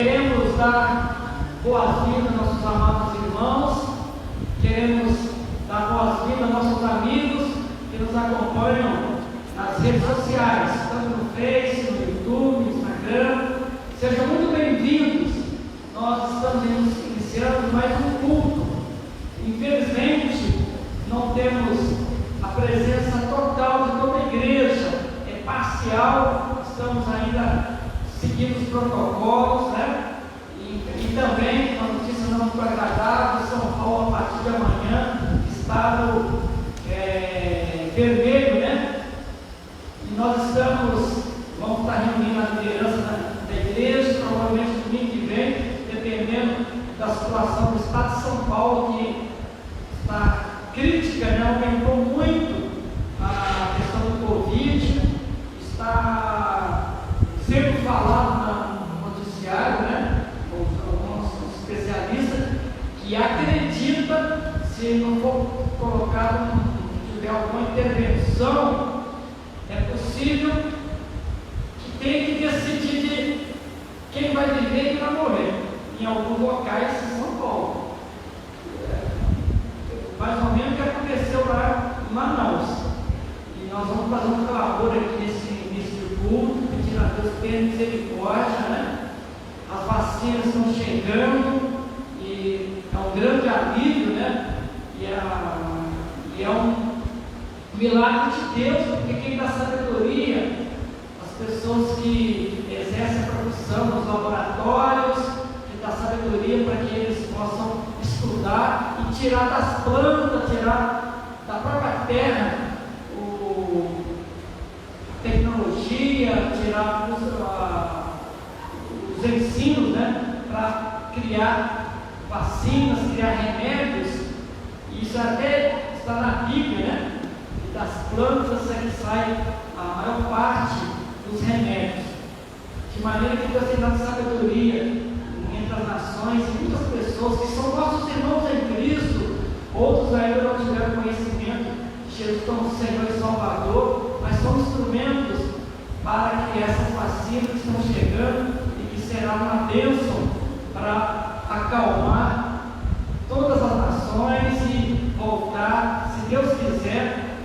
Queremos dar boas-vindas aos nossos amados irmãos, queremos dar boas-vindas aos nossos amigos que nos acompanham nas redes sociais, tanto no Face, no YouTube, no Instagram. Sejam muito bem-vindos. Nós estamos iniciando mais um culto. Infelizmente, não temos a presença total de toda a igreja, é parcial, estamos ainda seguindo os protocolos, né? E também, uma notícia não muito agradável, São Paulo, a partir de amanhã, estado vermelho, né? E nós vamos estar reunindo a liderança da igreja, provavelmente domingo que vem, dependendo da situação do estado de São Paulo, que está crítica, né? Aumentou muito a questão do Covid, está sendo falado no noticiário, né? Alguns especialistas que acredita, se não for colocado, tiver alguma intervenção, é possível que tenha que decidir de quem vai viver e quem vai morrer em alguns locais em São Paulo. Mais ou menos o que aconteceu lá em Manaus. E nós vamos fazer um clamor aqui nesse culto, pedindo a Deus ter misericórdia, né? As vacinas estão chegando e é um grande alívio, né? E é um milagre de Deus, porque quem dá sabedoria, as pessoas que exercem a profissão nos laboratórios, que dá sabedoria para que eles possam estudar e tirar das plantas, tirar da própria terra tecnologia, tirar os ensinos, né, para criar vacinas, criar remédios. Isso até está na Bíblia, né? E das plantas é que sai a maior parte dos remédios. De maneira que Deus tem dado sabedoria entre as nações e muitas pessoas que são nossos irmãos em Cristo, outros ainda não tiveram conhecimento de Jesus como Senhor e Salvador, mas são instrumentos para que essas vacinas que estão chegando e que será uma bênção para acalmar todas as nações e voltar, se Deus quiser,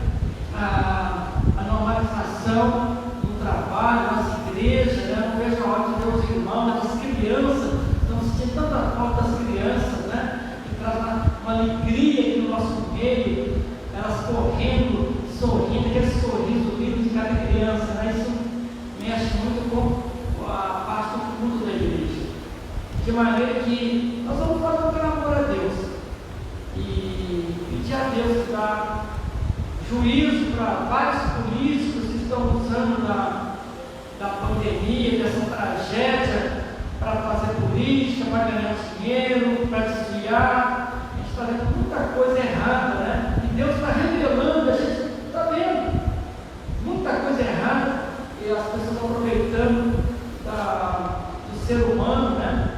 a normalização do trabalho, nas igrejas, né? Não vejo a hora de ver os irmãos, as crianças, estamos sentindo tanta falta das crianças, né? Que traz uma alegria aqui no nosso meio, elas correndo, sorrindo, aquele sorriso lindo de cada criança, né? Isso mexe muito com a parte do fundo da igreja. De maneira que nós vamos fazer um clamor a Deus e pedir a Deus dar juízo para vários políticos que estão usando da pandemia, dessa tragédia, para fazer política, para ganhar dinheiro, para desviar. A gente está vendo muita coisa errada, né? E Deus está revelando, a gente está vendo muita coisa errada e as pessoas estão aproveitando do ser humano, né?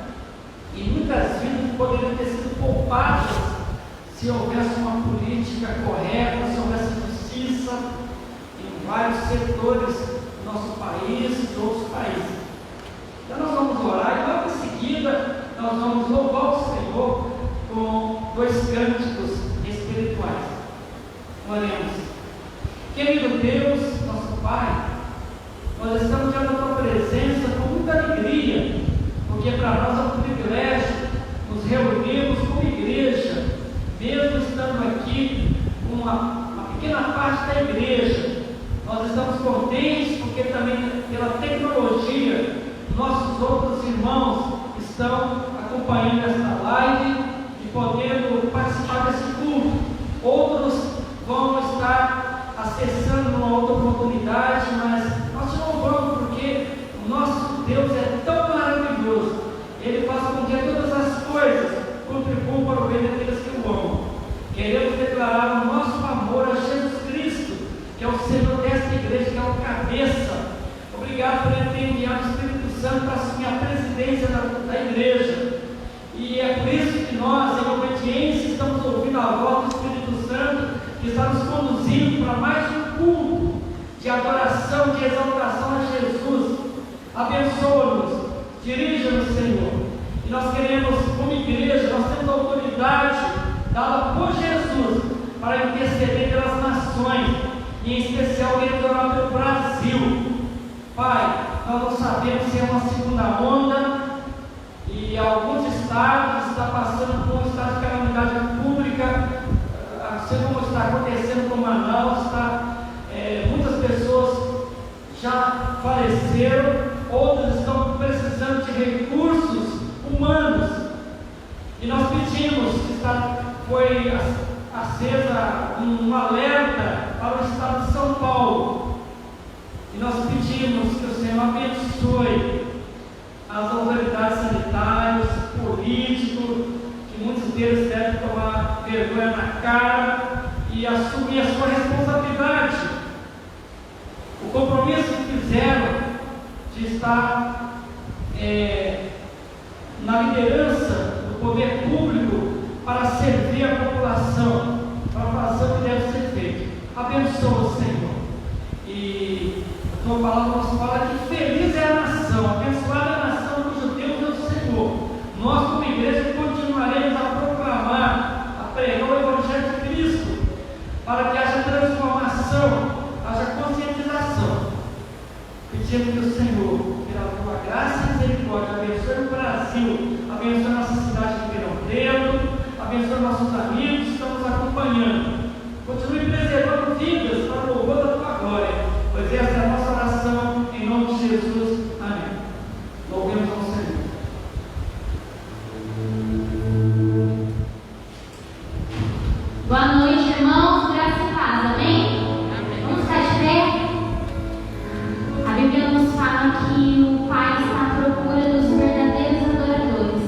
E muitas vidas poderiam ter sido poupadas se houvesse uma política correta, se houvesse justiça em vários setores do nosso país e de outros países. Então nós vamos orar e logo em seguida nós vamos louvar o Senhor com 2 cânticos espirituais. Oremos. Querido Deus, nosso Pai, nós estamos diante da Tua presença com muita alegria, porque para nós é um privilégio nos reunirmos como igreja, mesmo estando aqui com uma pequena parte da igreja. Nós estamos contentes porque também pela tecnologia, nossos outros irmãos estão acompanhando esta live e podendo participar desse culto. Outros vão estar acessando numa outra oportunidade, mas nós te louvamos porque o nosso Deus é tão maravilhoso. Ele faz com que todas as coisas contribuam para o bem daqueles que o amam. Queremos declarar o nosso amor a Jesus Cristo, que é o Senhor desta igreja, que é o cabeça. Obrigado por Ele ter enviado o Espírito Santo para assumir a presidência da igreja. E é por isso que nós, em obediência, estamos ouvindo a voz do Espírito Santo, que está nos conduzindo para mais um culto de adoração, de exaltação a Jesus. Abençoa-nos, dirija-nos, Senhor, E nós queremos, como igreja, nós temos autoridade dada por Jesus para interceder pelas nações, e em especial queremos orar pelo Brasil. Pai, nós não sabemos se é uma segunda onda, e alguns estados estão passando por um estado de calamidade pública, assim como está acontecendo com Manaus, muitas pessoas já faleceram, outros estão precisando de recursos humanos, e nós pedimos, foi acesa um alerta para o estado de São Paulo, e nós pedimos que o Senhor abençoe as autoridades sanitárias, políticos, que muitos deles devem tomar vergonha na cara e assumir a sua responsabilidade, o compromisso que fizeram de estar na liderança do poder público para servir a população, para fazer o que deve ser feito. Abençoa, Senhor. E a tua palavra nos fala que feliz é a nação, abençoada é a nação cujo Deus é o Senhor. Nós, como igreja, continuaremos a proclamar, a pregar o Evangelho de Cristo, para que haja transformação, haja conscientização. Pedimos que o Senhor, pela tua graça e misericórdia, abençoe o Brasil, abençoe nossa cidade de Ribeirão Preto, abençoe nossos amigos que estão nos acompanhando. Continue preservando vidas para o louvor da tua glória, pois essa é a nossa oração, em nome de Jesus. Amém. Louvemos ao Senhor. Boa noite, irmãos, graça e paz, amém? Vamos ficar de pé? A Bíblia nos fala que o Pai está à procura dos verdadeiros adoradores.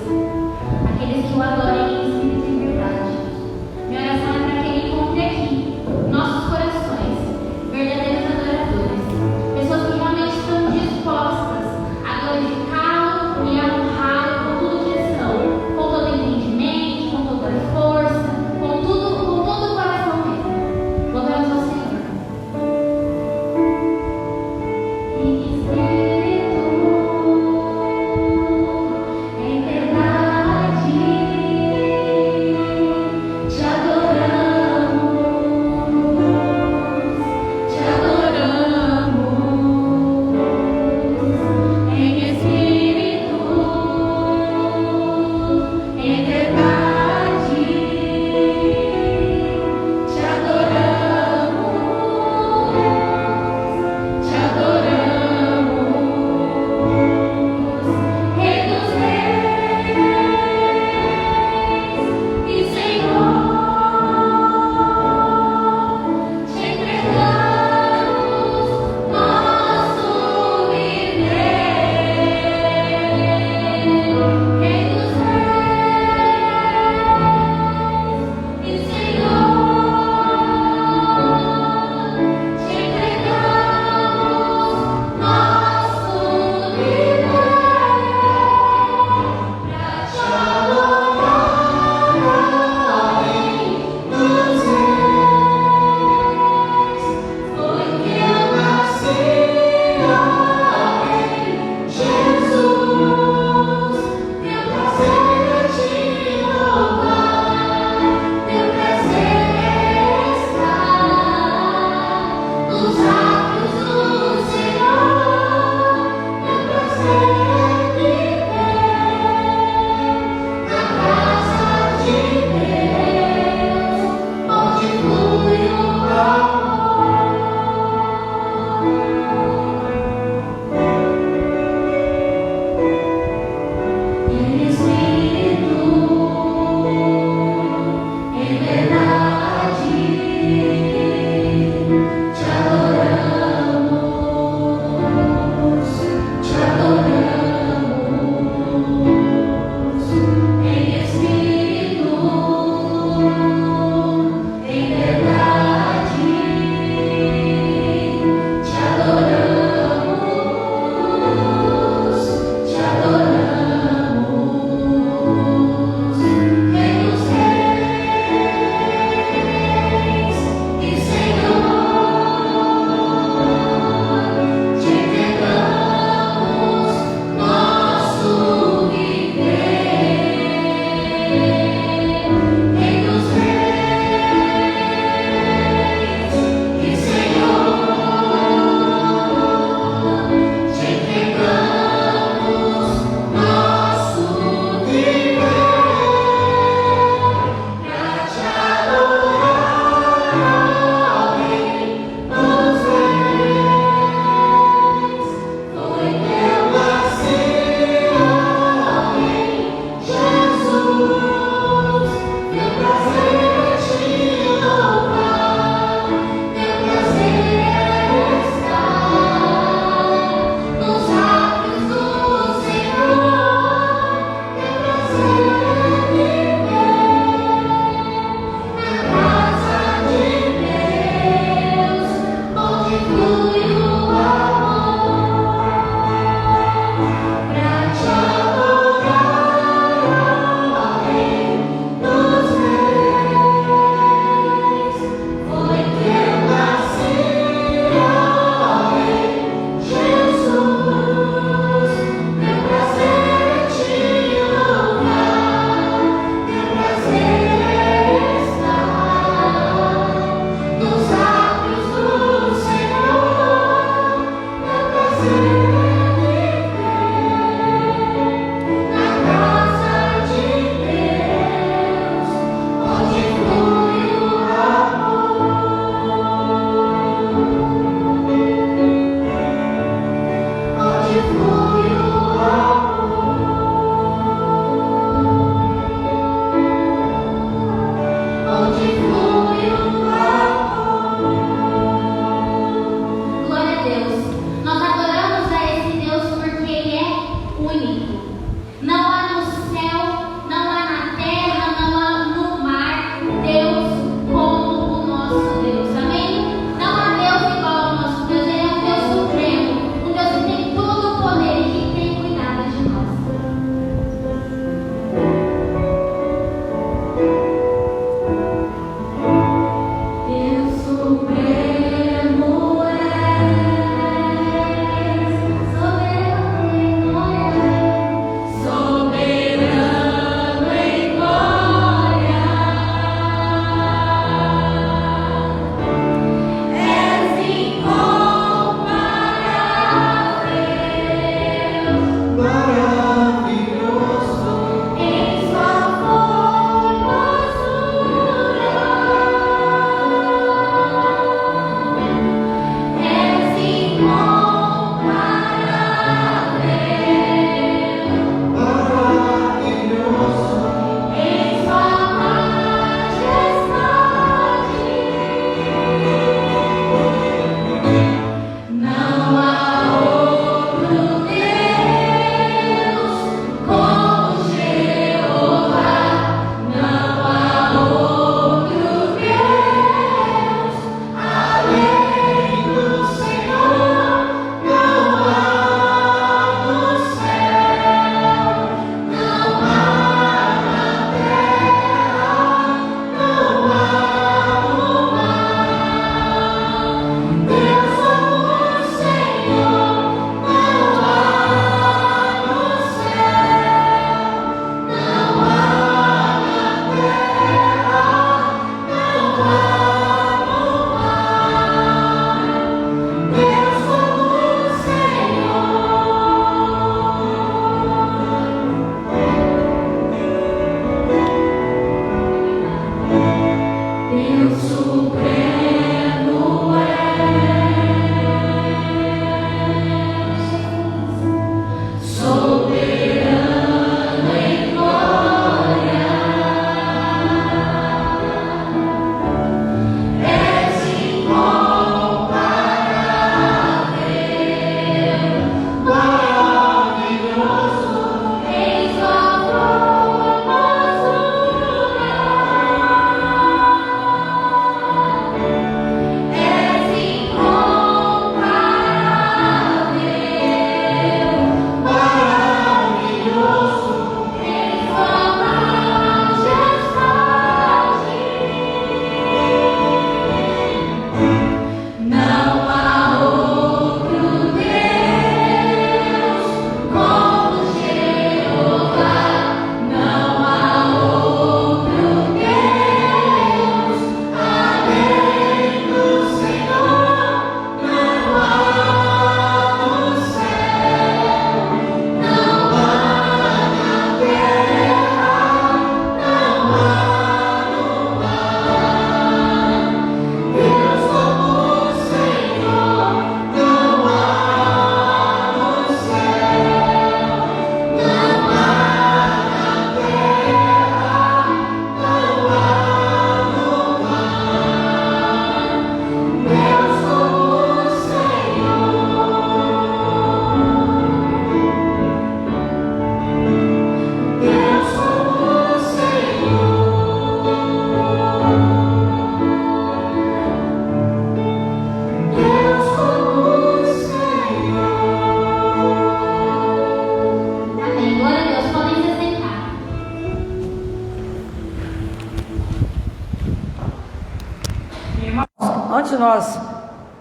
antes de nós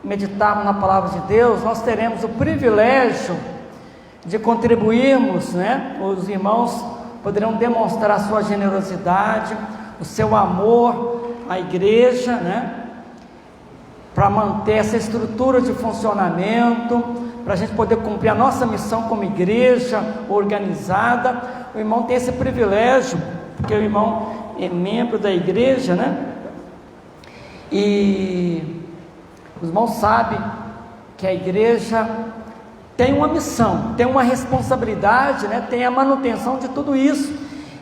meditarmos na palavra de Deus, nós teremos o privilégio de contribuirmos, né? Os irmãos poderão demonstrar a sua generosidade, o seu amor à igreja, né? Para manter essa estrutura de funcionamento, para a gente poder cumprir a nossa missão como igreja organizada. O irmão tem esse privilégio, porque o irmão é membro da igreja, né? E os irmãos sabem que a igreja tem uma missão, tem uma responsabilidade, né? Tem a manutenção de tudo isso,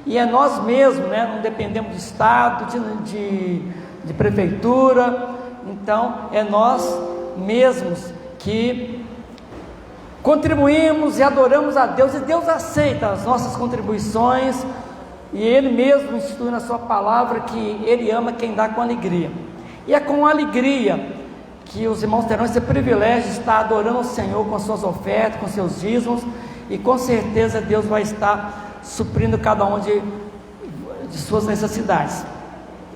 e é nós mesmos, né? Não dependemos de Estado, de prefeitura. Então é nós mesmos que contribuímos e adoramos a Deus, e Deus aceita as nossas contribuições, e Ele mesmo institui na sua palavra que Ele ama quem dá com alegria, e é com alegria que os irmãos terão esse privilégio de estar adorando o Senhor com suas ofertas, com seus dízimos, e com certeza Deus vai estar suprindo cada um de suas necessidades.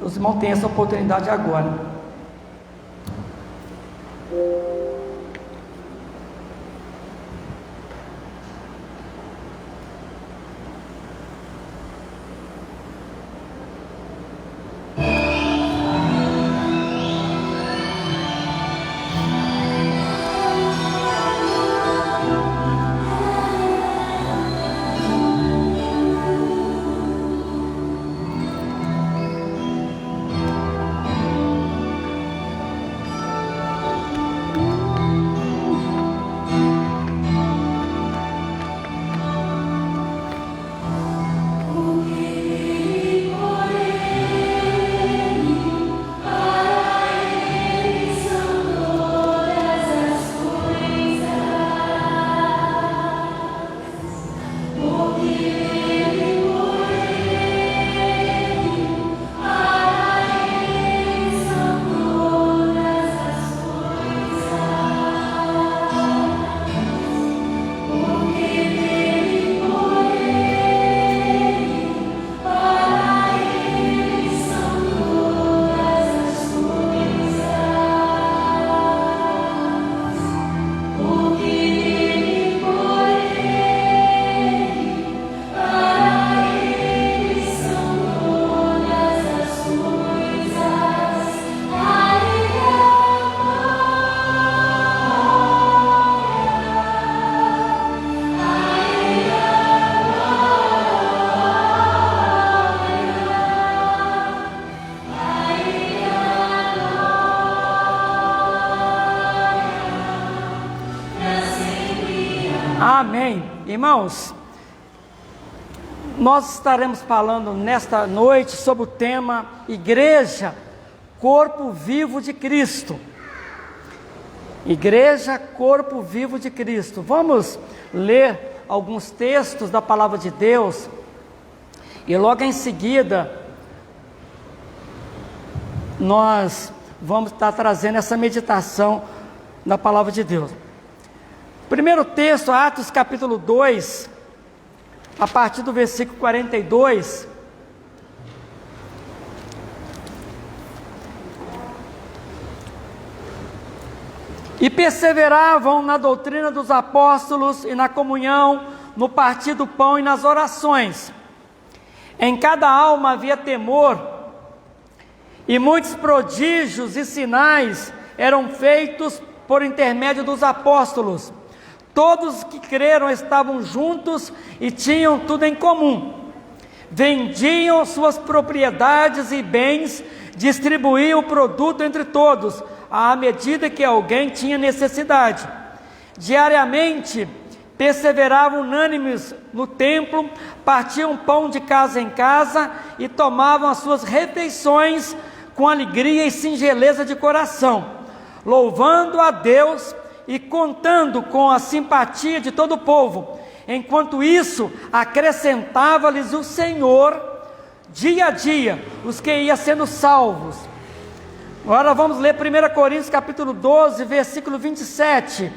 Os irmãos têm essa oportunidade agora. Amém. Irmãos, nós estaremos falando nesta noite sobre o tema Igreja, Corpo Vivo de Cristo. Igreja, Corpo Vivo de Cristo. Vamos ler alguns textos da palavra de Deus, e logo em seguida nós vamos estar trazendo essa meditação da palavra de Deus. Primeiro texto, Atos capítulo 2, a partir do versículo 42. E perseveravam na doutrina dos apóstolos e na comunhão, no partir do pão e nas orações. Em cada alma havia temor, e muitos prodígios e sinais eram feitos por intermédio dos apóstolos. Todos que creram estavam juntos e tinham tudo em comum. Vendiam suas propriedades e bens, distribuíam o produto entre todos, à medida que alguém tinha necessidade. Diariamente, perseveravam unânimes no templo, partiam pão de casa em casa e tomavam as suas refeições com alegria e singeleza de coração, louvando a Deus e contando com a simpatia de todo o povo. Enquanto isso, acrescentava-lhes o Senhor, dia a dia, os que iam sendo salvos. Agora vamos ler 1 Coríntios capítulo 12, versículo 27.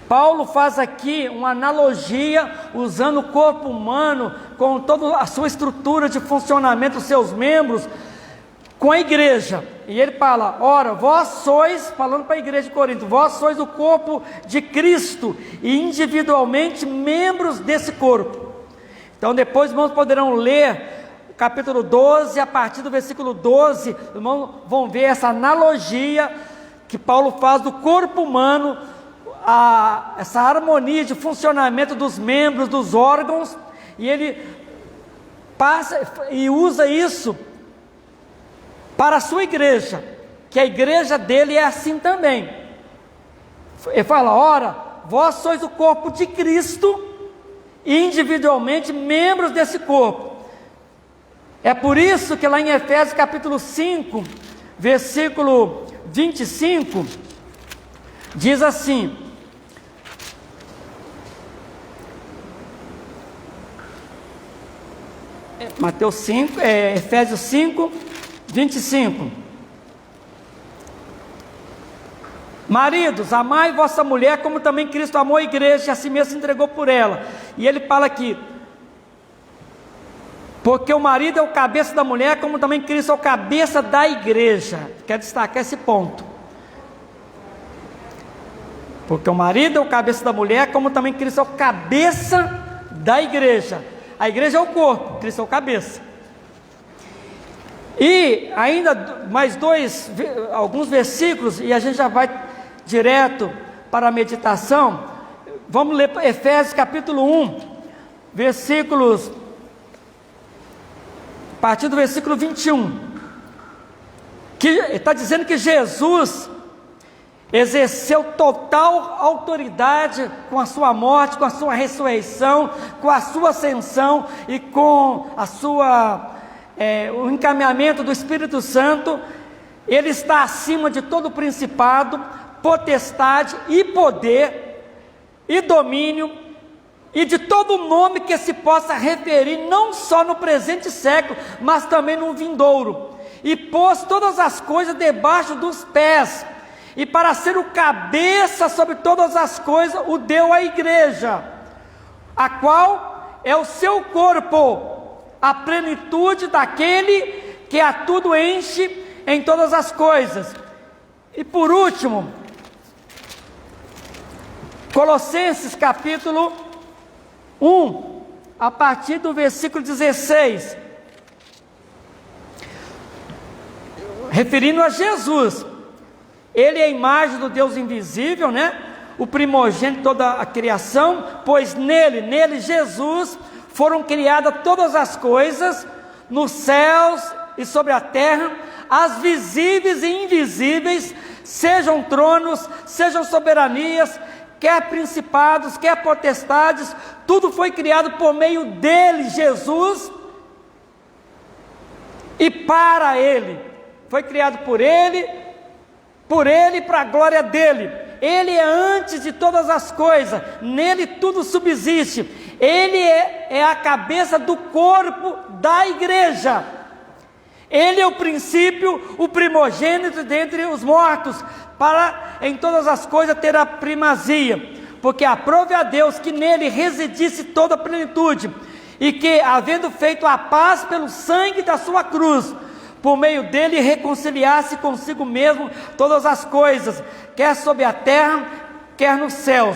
Paulo faz aqui uma analogia, usando o corpo humano, com toda a sua estrutura de funcionamento, os seus membros, com a igreja. E ele fala: ora, vós sois, falando para a igreja de Corinto, vós sois o corpo de Cristo e individualmente membros desse corpo. Então depois, irmãos, poderão ler o capítulo 12, a partir do versículo 12, irmãos, vão ver essa analogia que Paulo faz do corpo humano, essa harmonia de funcionamento dos membros, dos órgãos, e ele passa e usa isso para a sua igreja, que a igreja dele é assim também. Ele fala: ora, vós sois o corpo de Cristo, individualmente membros desse corpo. É por isso que lá em Efésios capítulo 5, versículo 25, diz assim: Efésios 5, 25. Maridos, amai vossa mulher como também Cristo amou a igreja e a si mesmo se entregou por ela. E ele fala aqui: porque o marido é o cabeça da mulher, como também Cristo é o cabeça da igreja. Quero destacar esse ponto. Porque o marido é o cabeça da mulher, como também Cristo é o cabeça da igreja. A igreja é o corpo, Cristo é o cabeça. E ainda mais alguns versículos, e a gente já vai direto para a meditação. Vamos ler Efésios capítulo 1, versículos, a partir do versículo 21, que está dizendo que Jesus exerceu total autoridade com a sua morte, com a sua ressurreição, com a sua ascensão e com o encaminhamento do Espírito Santo. Ele está acima de todo principado, potestade e poder e domínio e de todo nome que se possa referir, não só no presente século, mas também no vindouro. E pôs todas as coisas debaixo dos pés, e para ser o cabeça sobre todas as coisas, o deu à igreja, a qual é o seu corpo, a plenitude daquele que a tudo enche em todas as coisas. E por último, Colossenses capítulo 1, a partir do versículo 16, referindo a Jesus. Ele é a imagem do Deus invisível, né? O primogênito de toda a criação, pois nele Jesus, foram criadas todas as coisas, nos céus e sobre a terra, as visíveis e invisíveis, sejam tronos, sejam soberanias, quer principados, quer potestades, tudo foi criado por meio dele, Jesus, e para ele. Foi criado por ele e para a glória dele. Ele é antes de todas as coisas, nele tudo subsiste. Ele é a cabeça do corpo da igreja. Ele é o princípio, o primogênito dentre os mortos, para em todas as coisas ter a primazia, porque aprove a Deus que nele residisse toda a plenitude, e que, havendo feito a paz pelo sangue da sua cruz, por meio dele reconciliasse consigo mesmo todas as coisas, quer sobre a terra, quer nos céus.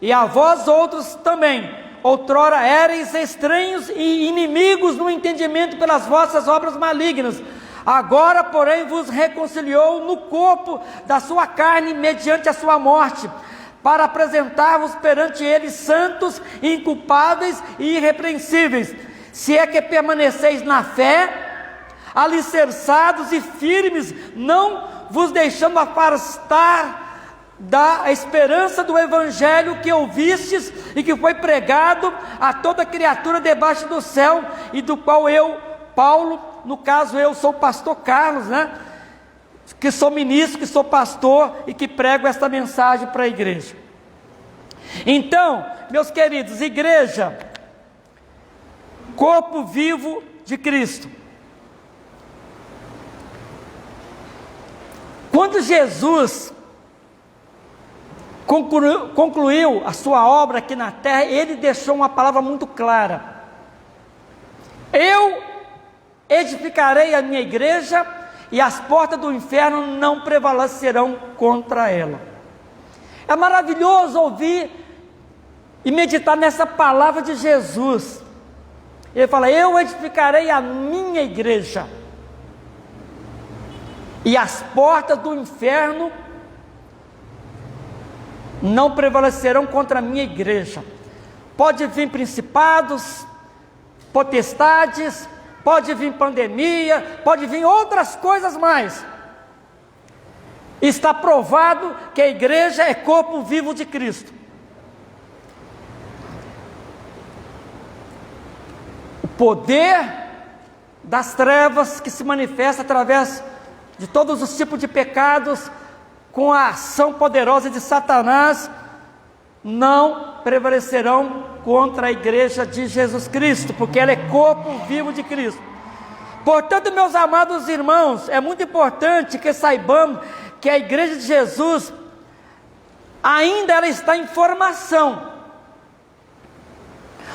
E a vós outros também, outrora éreis estranhos e inimigos no entendimento pelas vossas obras malignas, agora porém vos reconciliou no corpo da sua carne mediante a sua morte, para apresentar-vos perante ele santos, inculpáveis e irrepreensíveis, se é que permaneceis na fé, alicerçados e firmes, não vos deixando afastar da esperança do evangelho que ouvistes e que foi pregado a toda criatura debaixo do céu, e do qual eu, Paulo, no caso eu sou o pastor Carlos, né? Que sou ministro, que sou pastor e que prego esta mensagem para a igreja. Então, meus queridos, igreja, corpo vivo de Cristo. Quando Jesus concluiu a sua obra aqui na terra, ele deixou uma palavra muito clara: eu edificarei a minha igreja e as portas do inferno não prevalecerão contra ela. É maravilhoso ouvir e meditar nessa palavra de Jesus. Ele fala: eu edificarei a minha igreja e as portas do inferno não prevalecerão contra a minha igreja. Pode vir principados, potestades, pode vir pandemia, pode vir outras coisas mais. Está provado que a igreja é corpo vivo de Cristo. O poder das trevas que se manifesta através de todos os tipos de pecados, com a ação poderosa de Satanás, não prevalecerão contra a igreja de Jesus Cristo, porque ela é corpo vivo de Cristo. Portanto, meus amados irmãos, é muito importante que saibamos que a igreja de Jesus ainda ela está em formação.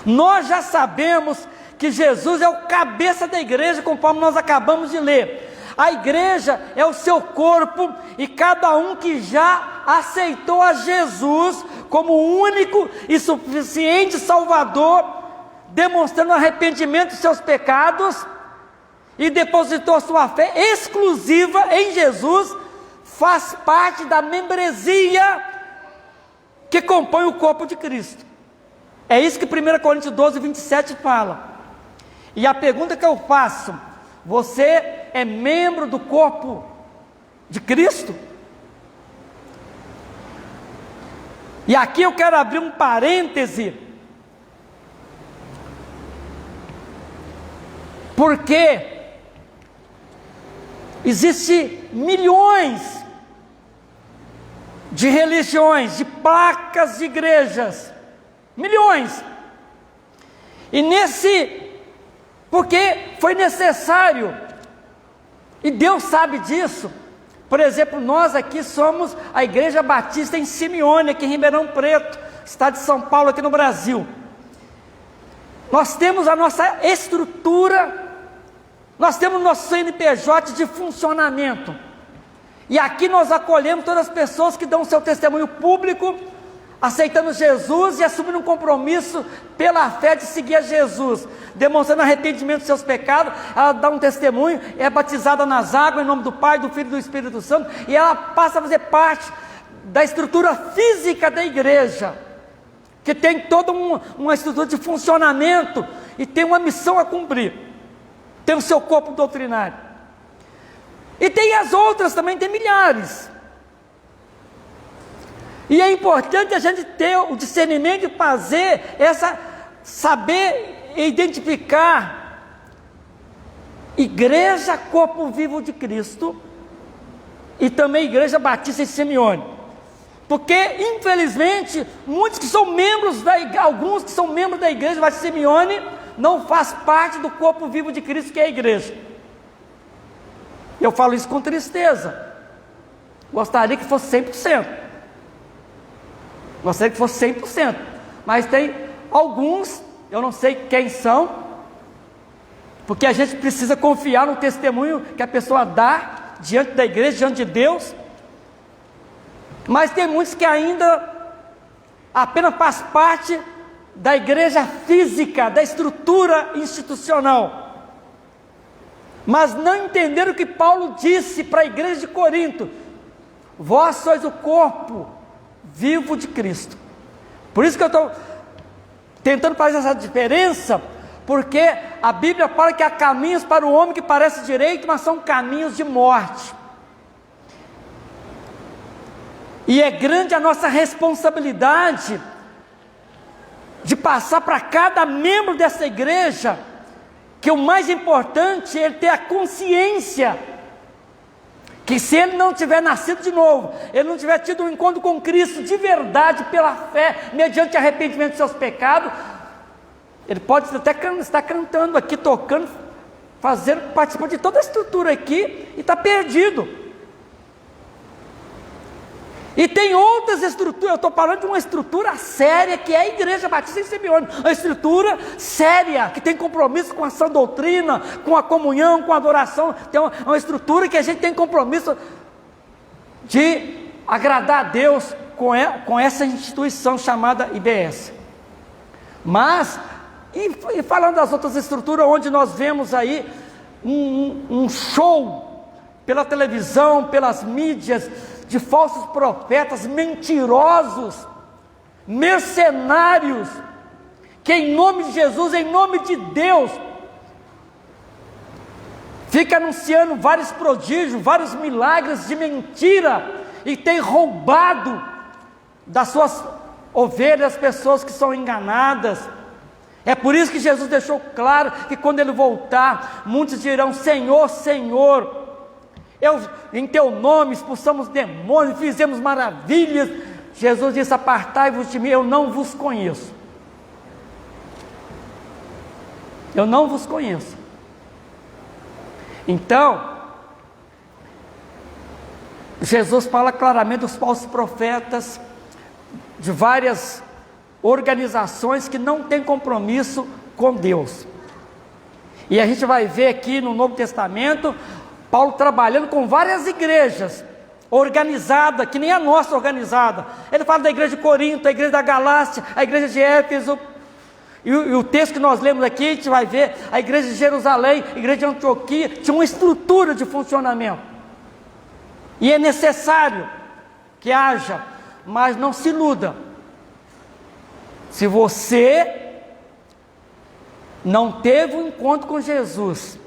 Nós já sabemos que Jesus é o cabeça da igreja, conforme nós acabamos de ler. A igreja é o seu corpo, e cada um que já aceitou a Jesus como o único e suficiente Salvador, demonstrando arrependimento dos seus pecados, e depositou sua fé exclusiva em Jesus, faz parte da membresia que compõe o corpo de Cristo. É isso que 1 Coríntios 12, 27 fala. E a pergunta que eu faço: você é membro do corpo de Cristo? E aqui eu quero abrir um parêntese, porque existem milhões de religiões, de placas de igrejas, milhões, e porque foi necessário, e Deus sabe disso. Por exemplo, nós aqui somos a Igreja Batista em Simeone, aqui em Ribeirão Preto, estado de São Paulo, aqui no Brasil. Nós temos a nossa estrutura, nós temos o nosso CNPJ de funcionamento, e aqui nós acolhemos todas as pessoas que dão o seu testemunho público, aceitando Jesus e assumindo um compromisso pela fé de seguir a Jesus, demonstrando arrependimento dos seus pecados. Ela dá um testemunho, é batizada nas águas em nome do Pai, do Filho e do Espírito Santo, e ela passa a fazer parte da estrutura física da igreja, que tem toda uma estrutura de funcionamento e tem uma missão a cumprir, tem o seu corpo doutrinário. E tem as outras também, tem milhares. E é importante a gente ter o discernimento de fazer saber identificar igreja, corpo vivo de Cristo, e também igreja batista em Simeone. Porque, infelizmente, alguns que são membros da igreja batista em Simeone, não faz parte do corpo vivo de Cristo, que é a igreja. Eu falo isso com tristeza. Gostaria que fosse 100%. Gostaria que fosse 100%, mas tem alguns, eu não sei quem são, porque a gente precisa confiar no testemunho que a pessoa dá diante da igreja, diante de Deus. Mas tem muitos que ainda apenas faz parte da igreja física, da estrutura institucional, mas não entenderam o que Paulo disse para a igreja de Corinto: vós sois o corpo vivo de Cristo. Por isso que eu estou tentando fazer essa diferença, porque a Bíblia fala que há caminhos para o homem que parece direito, mas são caminhos de morte. E é grande a nossa responsabilidade de passar para cada membro dessa igreja que o mais importante é ele ter a consciência que se ele não tiver nascido de novo, ele não tiver tido um encontro com Cristo de verdade, pela fé, mediante arrependimento dos seus pecados, ele pode até estar cantando aqui, tocando, participando de toda a estrutura aqui, e está perdido. E tem outras estruturas, eu estou falando de uma estrutura séria que é a Igreja Batista em Simeone, uma estrutura séria, que tem compromisso com a sã doutrina, com a comunhão, com a adoração, tem uma estrutura que a gente tem compromisso de agradar a Deus com essa instituição chamada IBS. Mas, e falando das outras estruturas, onde nós vemos aí um show pela televisão, pelas mídias, de falsos profetas, mentirosos, mercenários, que em nome de Jesus, em nome de Deus, fica anunciando vários prodígios, vários milagres de mentira, e tem roubado das suas ovelhas pessoas que são enganadas. É por isso que Jesus deixou claro que quando Ele voltar, muitos dirão: Senhor, Senhor, em Teu nome expulsamos demônios, fizemos maravilhas. Jesus disse: apartai-vos de mim, eu não vos conheço. Eu não vos conheço. Então, Jesus fala claramente dos falsos profetas, de várias organizações que não têm compromisso com Deus. E a gente vai ver aqui no Novo Testamento, Paulo trabalhando com várias igrejas organizadas, que nem a nossa organizada. Ele fala da igreja de Corinto, a igreja da Galácia, a igreja de Éfeso. E o texto que nós lemos aqui, a gente vai ver a igreja de Jerusalém, a igreja de Antioquia, tinha uma estrutura de funcionamento. E é necessário que haja, mas não se iluda. Se você não teve um encontro com Jesus,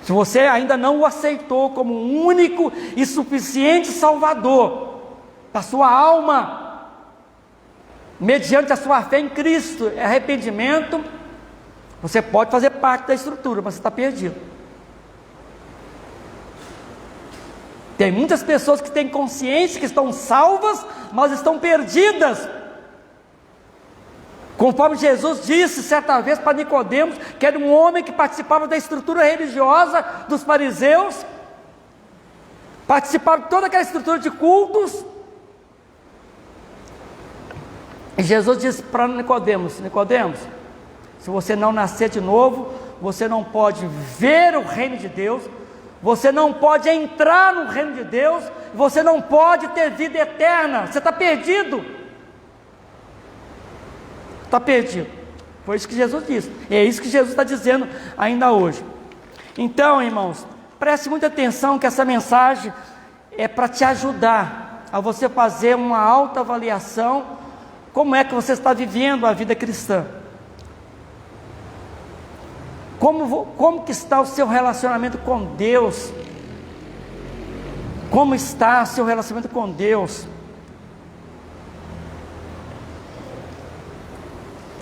se você ainda não o aceitou como um único e suficiente Salvador da sua alma, mediante a sua fé em Cristo, arrependimento, você pode fazer parte da estrutura, mas você está perdido. Tem muitas pessoas que têm consciência que estão salvas, mas estão perdidas. Conforme Jesus disse certa vez para Nicodemos, que era um homem que participava da estrutura religiosa dos fariseus, participava de toda aquela estrutura de cultos. E Jesus disse para Nicodemos: Nicodemos, se você não nascer de novo, você não pode ver o reino de Deus, você não pode entrar no reino de Deus, você não pode ter vida eterna, você está perdido. Está perdido. Foi isso que Jesus disse. E é isso que Jesus está dizendo ainda hoje. Então, irmãos, preste muita atenção, que essa mensagem é para te ajudar a você fazer uma autoavaliação, como é que você está vivendo a vida cristã. Como que está o seu relacionamento com Deus? Como está o seu relacionamento com Deus?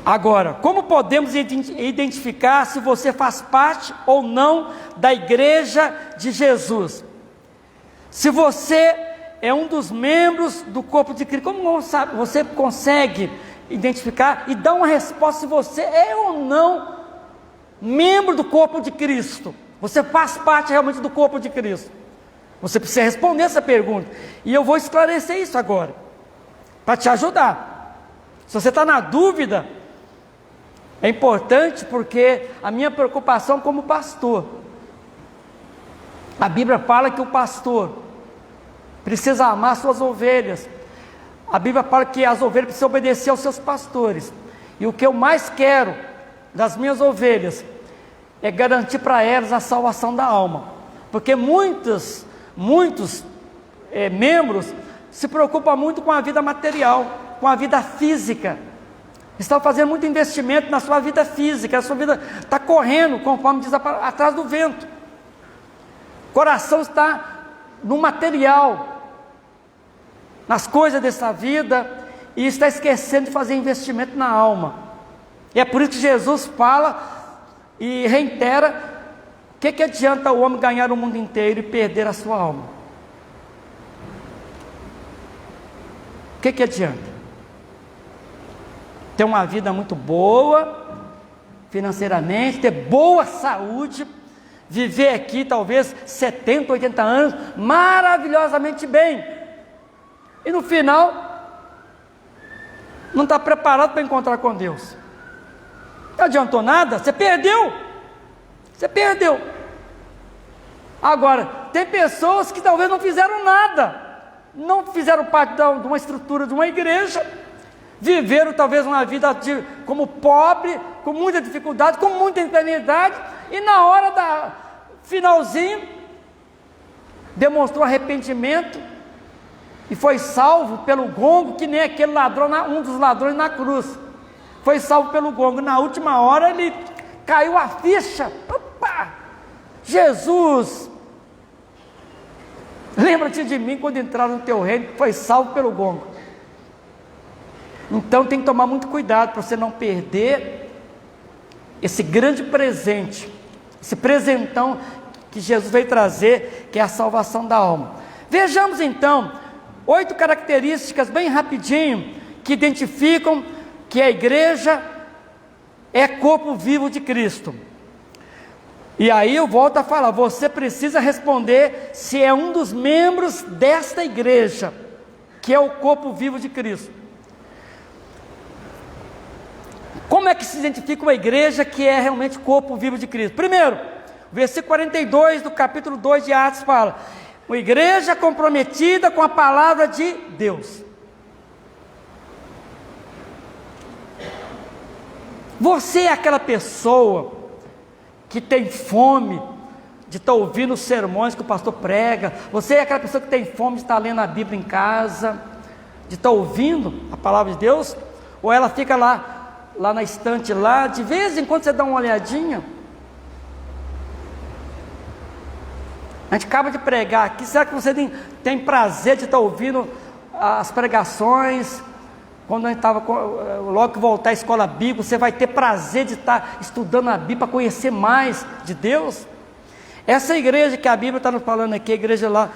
Agora, como podemos identificar se você faz parte ou não da igreja de Jesus? Se você é um dos membros do corpo de Cristo, como você consegue identificar e dar uma resposta se você é ou não membro do corpo de Cristo? Você faz parte realmente do corpo de Cristo? Você precisa responder essa pergunta, e eu vou esclarecer isso agora, para te ajudar. Se você está na dúvida, é importante, porque a minha preocupação como pastor, a Bíblia fala que o pastor precisa amar suas ovelhas, a Bíblia fala que as ovelhas precisam obedecer aos seus pastores, e o que eu mais quero das minhas ovelhas é garantir para elas a salvação da alma, porque muitos membros se preocupam muito com a vida material, com a vida física, estão fazendo muito investimento na sua vida física, a sua vida está correndo, conforme diz, atrás do vento. O coração está no material, nas coisas dessa vida, e está esquecendo de fazer investimento na alma. E é por isso que Jesus fala e reitera: o que adianta o homem ganhar o mundo inteiro e perder a sua alma? O que adianta? Ter uma vida muito boa financeiramente, ter boa saúde, viver aqui talvez 70, 80 anos, maravilhosamente bem, e no final, não está preparado para encontrar com Deus. Não adiantou nada, você perdeu. Agora, tem pessoas que talvez não fizeram nada, não fizeram parte de uma estrutura de uma igreja, viveram talvez uma vida como pobre, com muita dificuldade, com muita enfermidade, e na hora da finalzinho, demonstrou arrependimento, e foi salvo pelo gongo, que nem aquele ladrão, um dos ladrões na cruz, foi salvo pelo gongo. Na última hora ele caiu a ficha. Opa! Jesus, lembra-te de mim quando entrar no teu reino, foi salvo pelo gongo. Então tem que tomar muito cuidado para você não perder esse grande presente, esse presentão que Jesus veio trazer, que é a salvação da alma. Vejamos então 8 características bem rapidinho que identificam que a igreja é corpo vivo de Cristo. E aí eu volto a falar, você precisa responder se é um dos membros desta igreja, que é o corpo vivo de Cristo. Como é que se identifica uma igreja que é realmente corpo vivo de Cristo? Primeiro, versículo 42 do capítulo 2 de Atos fala: uma igreja comprometida com a palavra de Deus. Você é aquela pessoa que tem fome de estar ouvindo os sermões que o pastor prega? Você é aquela pessoa que tem fome de estar lendo a Bíblia em casa, de estar ouvindo a palavra de Deus? Ou ela fica lá na estante lá, de vez em quando você dá uma olhadinha? A gente acaba de pregar aqui, será que você tem prazer de estar ouvindo as pregações? Quando a gente estava, logo que voltar à escola bíblica, você vai ter prazer de estar estudando a Bíblia para conhecer mais de Deus? Essa igreja que a Bíblia está nos falando aqui, a igreja lá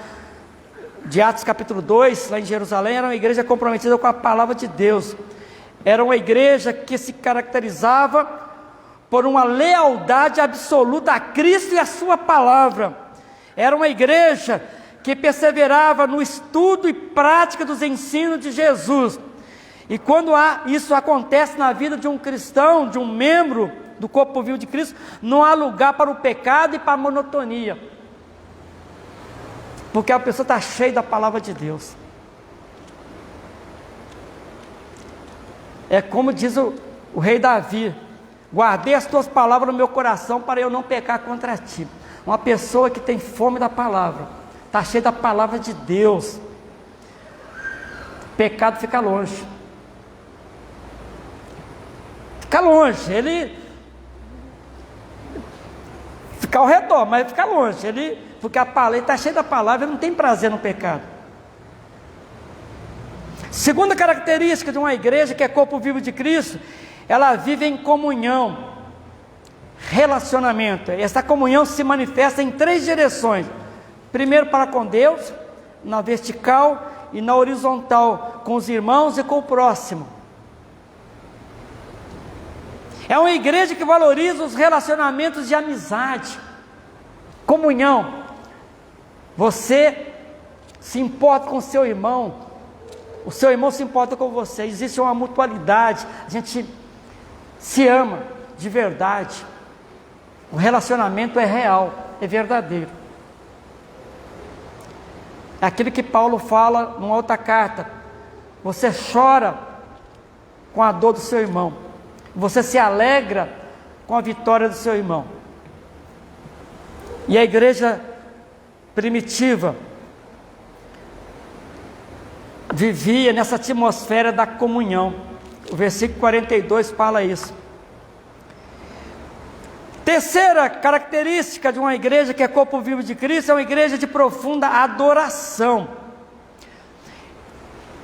de Atos capítulo 2, lá em Jerusalém, era uma igreja comprometida com a palavra de Deus. Era uma igreja que se caracterizava por uma lealdade absoluta a Cristo e a sua palavra. Era uma igreja que perseverava no estudo e prática dos ensinos de Jesus. E quando isso acontece na vida de um cristão, de um membro do corpo vivo de Cristo, não há lugar para o pecado e para a monotonia, porque a pessoa está cheia da palavra de Deus. É como diz o rei Davi: guardei as tuas palavras no meu coração para eu não pecar contra ti. Uma pessoa que tem fome da palavra, está cheia da palavra de Deus, o pecado fica longe. Fica longe, ele fica ao redor, mas fica longe, porque a palavra está cheia da palavra, ele não tem prazer no pecado. Segunda característica de uma igreja que é corpo vivo de Cristo, ela vive em comunhão, relacionamento. Essa comunhão se manifesta em 3 direções: primeiro, para com Deus, na vertical, e na horizontal, com os irmãos e com o próximo. É uma igreja que valoriza os relacionamentos de amizade, comunhão. Você se importa com o seu irmão se importa com você, existe uma mutualidade, a gente se ama de verdade, o relacionamento é real, é verdadeiro. É aquilo que Paulo fala numa outra carta: você chora com a dor do seu irmão, você se alegra com a vitória do seu irmão. E a igreja primitiva vivia nessa atmosfera da comunhão. O versículo 42 fala isso. Terceira característica de uma igreja que é corpo vivo de Cristo, é uma igreja de profunda adoração.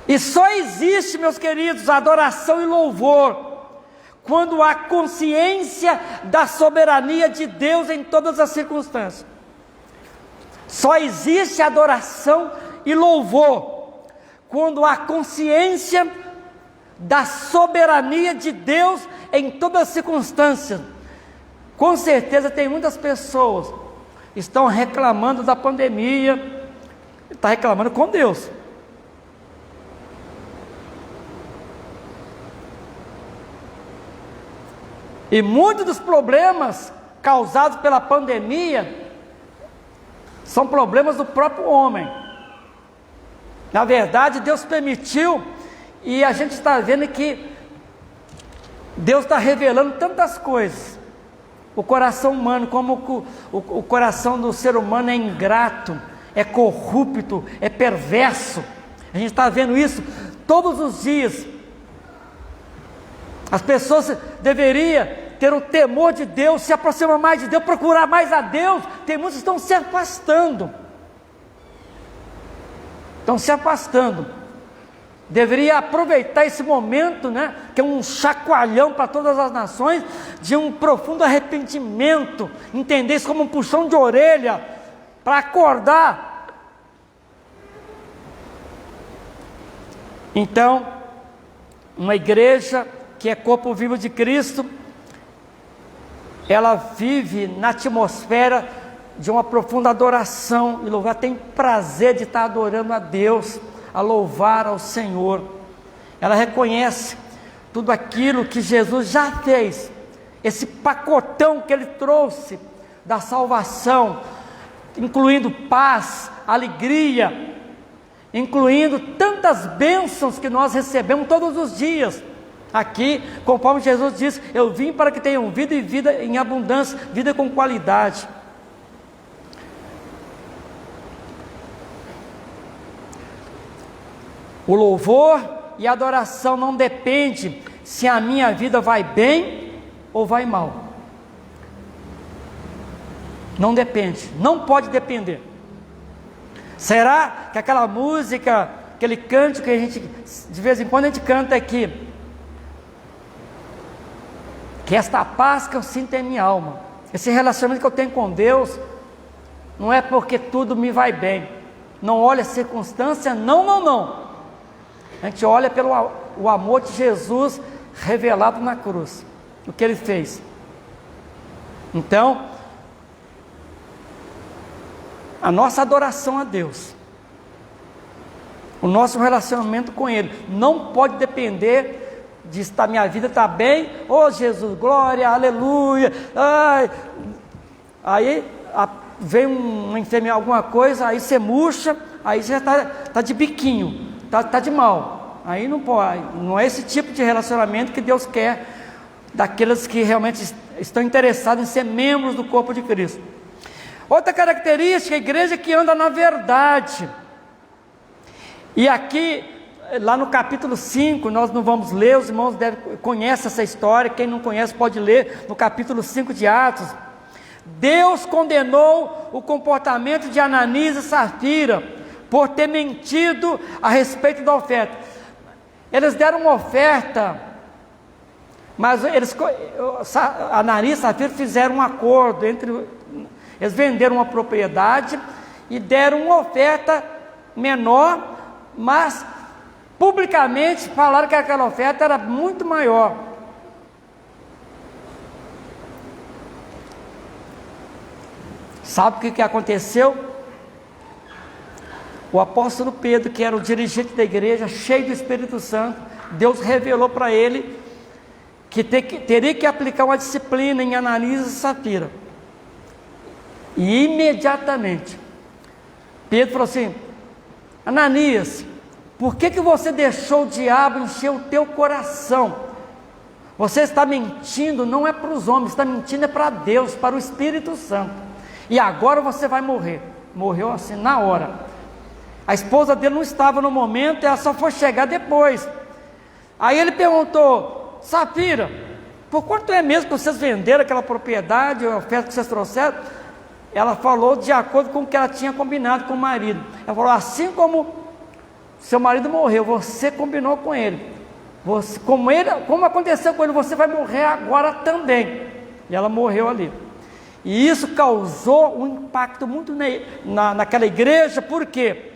E só existe, meus queridos, adoração e louvor quando há consciência da soberania de Deus em todas as circunstâncias. Só existe adoração e louvor quando há consciência da soberania de Deus em todas as circunstâncias. Com certeza tem muitas pessoas estão reclamando da pandemia, está reclamando com Deus. E muitos dos problemas causados pela pandemia são problemas do próprio homem. Na verdade, Deus permitiu, e a gente está vendo que Deus está revelando tantas coisas. O coração humano, como o coração do ser humano é ingrato, é corrupto, é perverso. A gente está vendo isso todos os dias. As pessoas deveriam ter o temor de Deus, se aproximar mais de Deus, procurar mais a Deus. Tem muitos que estão se afastando. Estão se afastando. Deveria aproveitar esse momento, né, que é um chacoalhão para todas as nações, de um profundo arrependimento, entender isso como um puxão de orelha, para acordar. Então, uma igreja que é corpo vivo de Cristo, ela vive na atmosfera de uma profunda adoração e louvor. Tem prazer de estar adorando a Deus, a louvar ao Senhor. Ela reconhece tudo aquilo que Jesus já fez, esse pacotão que Ele trouxe da salvação, incluindo paz, alegria, incluindo tantas bênçãos que nós recebemos todos os dias. Aqui, conforme Jesus disse, eu vim para que tenham vida e vida em abundância, vida com qualidade. O louvor e a adoração não depende se a minha vida vai bem ou vai mal. Não depende, não pode depender. Será que aquela música, aquele cântico que a gente, de vez em quando a gente canta aqui, que esta paz que eu sinto em minha alma, esse relacionamento que eu tenho com Deus, não é porque tudo me vai bem, não olha a circunstância, não. A gente olha pelo o amor de Jesus revelado na cruz, o que Ele fez. Então, a nossa adoração a Deus, o nosso relacionamento com Ele, não pode depender de estar, minha vida está bem, oh Jesus, glória, aleluia, ai. Aí vem uma enfermidade, alguma coisa, aí você murcha, aí já está de biquinho, está de mal. Aí não pode, não é esse tipo de relacionamento que Deus quer daqueles que realmente estão interessados em ser membros do corpo de Cristo. Outra característica, a igreja que anda na verdade. E aqui, lá no capítulo 5, nós não vamos ler, os irmãos conhecem essa história, quem não conhece pode ler, no capítulo 5 de Atos. Deus condenou o comportamento de Ananias e Safira, por ter mentido a respeito da oferta. Eles deram uma oferta, mas Ananias e Safira fizeram um acordo, eles venderam uma propriedade e deram uma oferta menor, mas publicamente falaram que aquela oferta era muito maior. Sabe o que aconteceu? O apóstolo Pedro, que era o dirigente da igreja, cheio do Espírito Santo, Deus revelou para ele que teria que aplicar uma disciplina em Ananias e Safira. E imediatamente Pedro falou assim: Ananias, por que você deixou o diabo encher o teu coração? Você está mentindo, não é para os homens, está mentindo é para Deus, para o Espírito Santo. E agora você vai morrer. Morreu assim na hora. A esposa dele não estava no momento, ela só foi chegar depois. Aí ele perguntou: Safira, por quanto é mesmo que vocês venderam aquela propriedade, a oferta que vocês trouxeram? Ela falou de acordo com o que ela tinha combinado com o marido. Ela falou: assim como seu marido morreu, você combinou com ele. Como aconteceu com ele, você vai morrer agora também. E ela morreu ali. E isso causou um impacto muito naquela igreja. Por quê?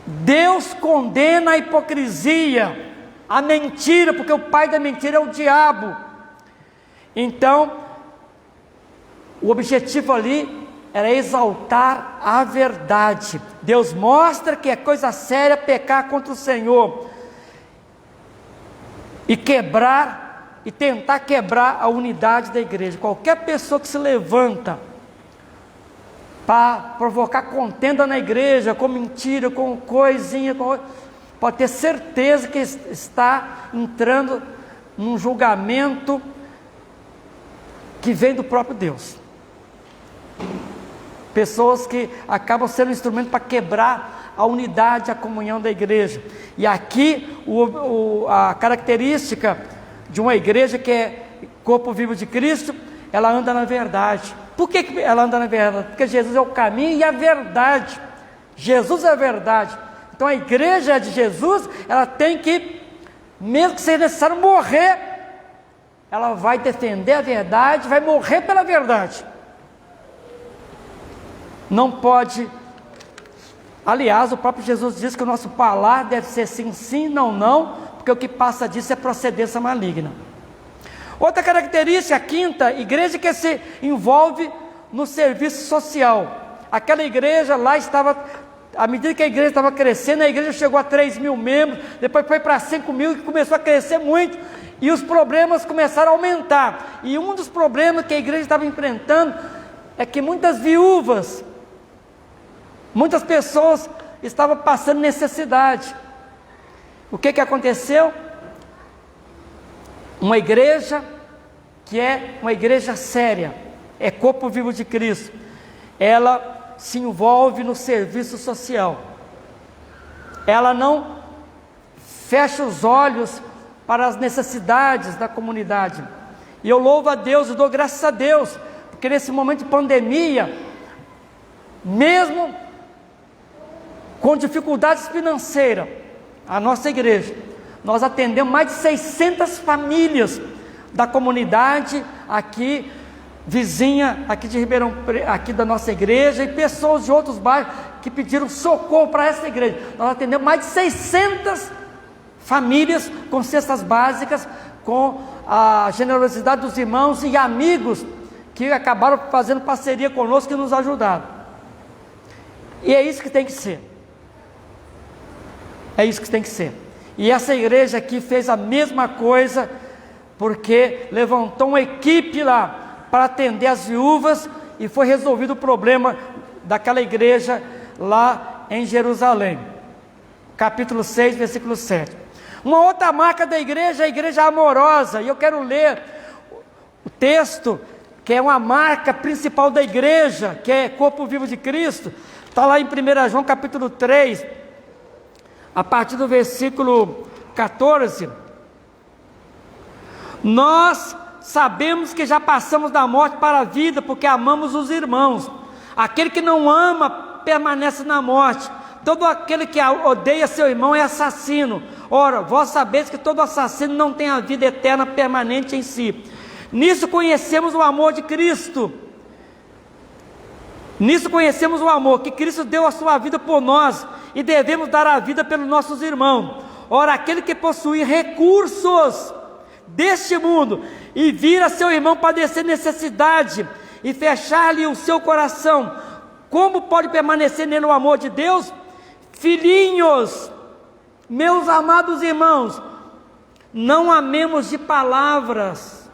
Deus condena a hipocrisia, a mentira, porque o pai da mentira é o diabo. Então, O objetivo ali era exaltar a verdade. Deus mostra que é coisa séria pecar contra o Senhor e tentar quebrar a unidade da igreja. Qualquer pessoa que se levanta para provocar contenda na igreja, com mentira, com coisinha, pode ter certeza que está entrando num julgamento que vem do próprio Deus. Pessoas que acabam sendo um instrumento para quebrar a unidade, a comunhão da igreja. E aqui a característica de uma igreja que é corpo vivo de Cristo, ela anda na verdade. Por que ela anda na verdade? Porque Jesus é o caminho e a verdade. Jesus é a verdade. Então a igreja de Jesus, ela tem que, mesmo que seja necessário morrer, ela vai defender a verdade, vai morrer pela verdade. Não pode. Aliás, o próprio Jesus diz que o nosso falar deve ser sim, sim, não, não, porque o que passa disso é procedência maligna. Outra característica, a quinta, igreja que se envolve no serviço social. Aquela igreja lá estava, à medida que a igreja estava crescendo, a igreja chegou a 3.000 membros, depois foi para 5.000 e começou a crescer muito, e os problemas começaram a aumentar. E um dos problemas que a igreja estava enfrentando é que muitas viúvas, muitas pessoas estavam passando necessidade. O que aconteceu? Uma igreja que é uma igreja séria, é corpo vivo de Cristo, ela se envolve no serviço social. Ela não fecha os olhos para as necessidades da comunidade. E eu louvo a Deus, eu dou graças a Deus, porque nesse momento de pandemia, mesmo com dificuldades financeiras, a nossa igreja, nós atendemos mais de 600 famílias da comunidade aqui, vizinha aqui de Ribeirão, aqui da nossa igreja, e pessoas de outros bairros que pediram socorro para essa igreja. Nós atendemos mais de 600 famílias com cestas básicas, com a generosidade dos irmãos e amigos que acabaram fazendo parceria conosco e nos ajudaram. E é isso que tem que ser. É isso que tem que ser. E essa igreja aqui fez a mesma coisa, porque levantou uma equipe lá para atender as viúvas e foi resolvido o problema daquela igreja lá em Jerusalém. Capítulo 6, versículo 7. Uma outra marca da igreja é a igreja amorosa, e eu quero ler o texto, que é uma marca principal da igreja, que é corpo vivo de Cristo. Está lá em 1 João capítulo 3, a partir do versículo 14. Nós sabemos que já passamos da morte para a vida, porque amamos os irmãos. Aquele que não ama permanece na morte. Todo aquele que odeia seu irmão é assassino. Ora, vós sabeis que todo assassino não tem a vida eterna permanente em si. Nisso conhecemos o amor de Cristo. Nisso conhecemos o amor, que Cristo deu a sua vida por nós, e devemos dar a vida pelos nossos irmãos. Ora, aquele que possui recursos deste mundo, e vir a seu irmão padecer necessidade, e fechar-lhe o seu coração, como pode permanecer nele o amor de Deus? Filhinhos, meus amados irmãos, não amemos de palavras,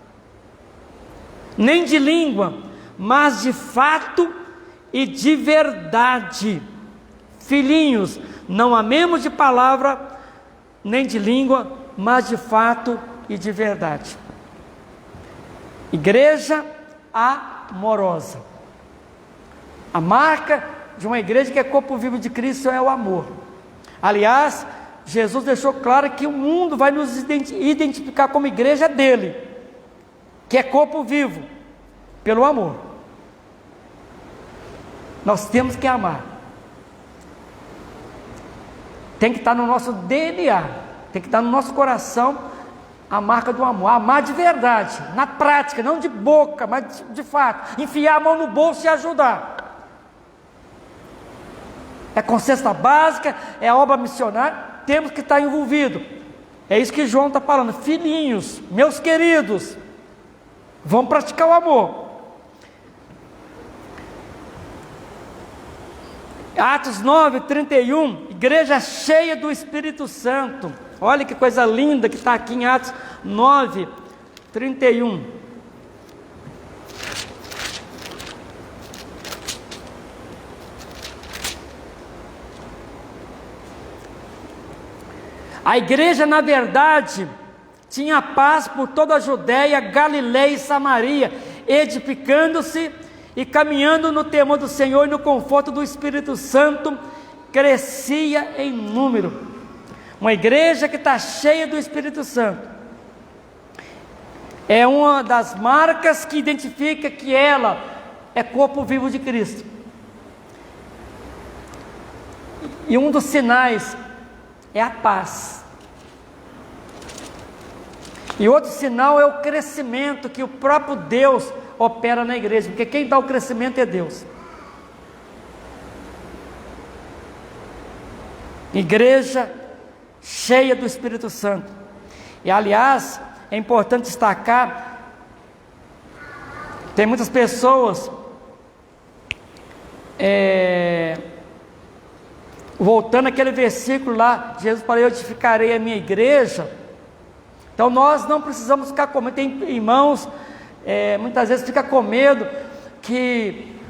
nem de língua, mas de fato e de verdade. Filhinhos, não amemos de palavra, nem de língua, mas de fato e de verdade. Igreja amorosa. A marca de uma igreja que é corpo vivo de Cristo é o amor. Aliás, Jesus deixou claro que o mundo vai nos identificar como igreja dele, que é corpo vivo, pelo amor. Nós temos que amar. Tem que estar no nosso DNA, tem que estar no nosso coração a marca do amor. Amar de verdade, na prática, não de boca, mas de fato. Enfiar a mão no bolso e ajudar. É com cesta básica, é obra missionária, temos que estar envolvidos. É isso que João está falando. Filhinhos, meus queridos, vamos praticar o amor. Atos 9, 31, igreja cheia do Espírito Santo. Olha que coisa linda que está aqui em Atos 9, 31. A igreja, na verdade, tinha paz por toda a Judéia, Galiléia e Samaria, edificando-se e caminhando no temor do Senhor e no conforto do Espírito Santo, crescia em número. Uma igreja que está cheia do Espírito Santo é uma das marcas que identifica que ela é corpo vivo de Cristo. E um dos sinais é a paz. E outro sinal é o crescimento que o próprio Deus opera na igreja, porque quem dá o crescimento é Deus. Igreja cheia do Espírito Santo. E aliás, é importante destacar, tem muitas pessoas voltando àquele versículo lá, Jesus falou: eu edificarei a minha igreja. Então nós não precisamos ficar com medo. Tem irmãos, muitas vezes fica com medo que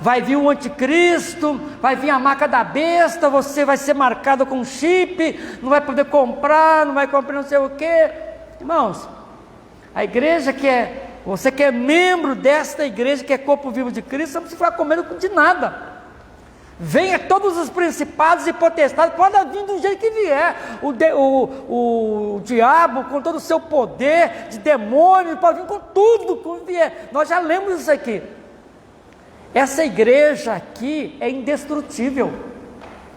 vai vir o anticristo, vai vir a marca da besta, você vai ser marcado com chip, não vai poder comprar, não vai comprar não sei o que. Irmãos, a igreja você que é membro desta igreja, que é corpo vivo de Cristo, você não precisa ficar com medo de nada. Venha todos os principados e potestades, pode vir do jeito que vier. O diabo, com todo o seu poder de demônio, pode vir com tudo que vier. Nós já lemos isso aqui. Essa igreja aqui é indestrutível,